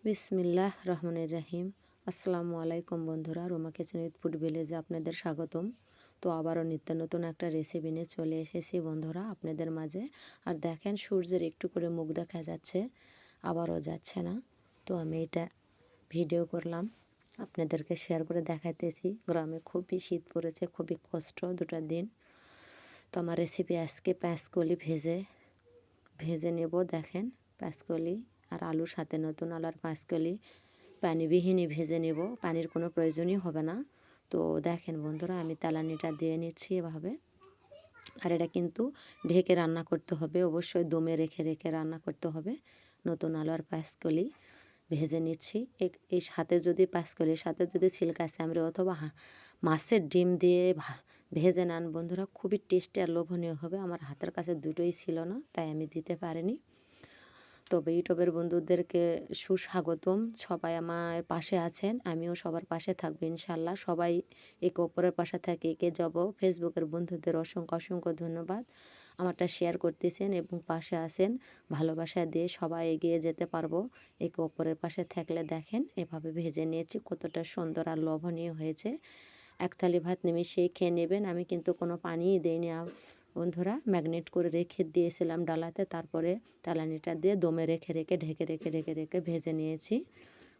বিসমিল্লাহ রহমানির রাহিম। আসসালামু আলাইকুম বন্ধুরা, রোমা কিচেন উইথ ফুড ভিলেজে আপনাদের স্বাগতম। তো আবারও নিত্য নতুন একটা রেসিপি নিয়ে চলে এসেছি বন্ধুরা আপনাদের মাঝে। আর দেখেন সূর্যের একটু করে মুখ দেখা যাচ্ছে, আবারও যাচ্ছে না। তো আমি এটা ভিডিও করলাম, আপনাদেরকে শেয়ার করে দেখাইতেছি। গ্রামে খুবই শীত পড়েছে, খুবই কষ্ট দুটা দিন। তো আমার রেসিপি আজকে পেঁয়াজকলি ভেজে নেব। দেখেন পেঁয়াজকলি আর আলুর সাথে, নতুন আলু আর পেঁয়াজকলি পানিবিহীনই ভেজে নেব, পানির কোনো প্রয়োজনই হবে না। তো দেখেন বন্ধুরা, আমি তেলানিটা দিয়ে নিচ্ছি এভাবে। আর এটা কিন্তু ঢেকে রান্না করতে হবে, অবশ্যই দমে রেখে রেখে রান্না করতে হবে। নতুন আলু আর পেঁয়াজকলি ভেজে নিচ্ছি। এই সাথে যদি পেঁয়াজকলির সাথে যদি সিল্কা স্যামরি অথবা মাছের ডিম দিয়ে ভেজে নেন বন্ধুরা, খুবই টেস্টি আর লোভনীয় হবে। আমার হাতের কাছে দুটোই ছিল না, তাই আমি দিতে পারিনি। তবে ইউটিউবের বন্ধুদেরকে সুস্বাগতম। সবাই আমার পাশে আছেন, আমিও সবার পাশে থাকবো ইনশাল্লাহ। সবাই একে অপরের পাশে থাকে এগিয়ে যাব। ফেসবুকের বন্ধুদের অসংখ্য অসংখ্য ধন্যবাদ, আমারটা শেয়ার করতেছেন এবং পাশে আছেন। ভালোবাসা দিয়ে সবাই এগিয়ে যেতে পারবো একে অপরের পাশে থাকলে। দেখেন এভাবে ভেজে নিয়েছি, কতটা সুন্দর আর লোভনীয় হয়েছে। এক থালি ভাত নিমিশেই খেয়ে নেবেন। আমি কিন্তু কোনো পানিই দিইনি বন্ধুরা, ম্যাগনেট করে রেখে দিয়েছিলাম ডালাতে। তারপরে তেলানিটা দিয়ে দমে রেখে রেখে ঢেকে রেখে রেখে রেখে ভেজে নিয়েছি।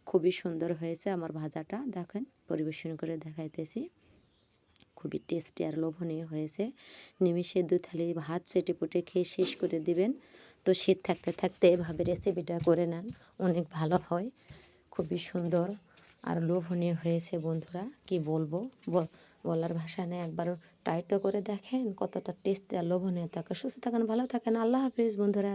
খুবই সুন্দর হয়েছে আমার ভাজাটা। দেখেন পরিবেশন করে দেখাইতেছি, খুবই টেস্টি আর লোভনীয় হয়েছে। নিমিষে 2 থালি ভাত চেটেপুটে খেয়ে শেষ করে দিবেন। তো শীত থাকতে থাকতে এভাবে রেসিপিটা করে নেন, অনেক ভালো হয়। খুবই সুন্দর আর লোভনীয় হয়েছে বন্ধুরা, কি বলবো, বলার ভাষা নেই। একবার ট্রাই তো করে দেখেন কতটা টেস্টি আর লোভনীয় থাকে। সুস্থ থাকেন, ভালো থাকেন, আল্লাহ হাফিজ বন্ধুরা।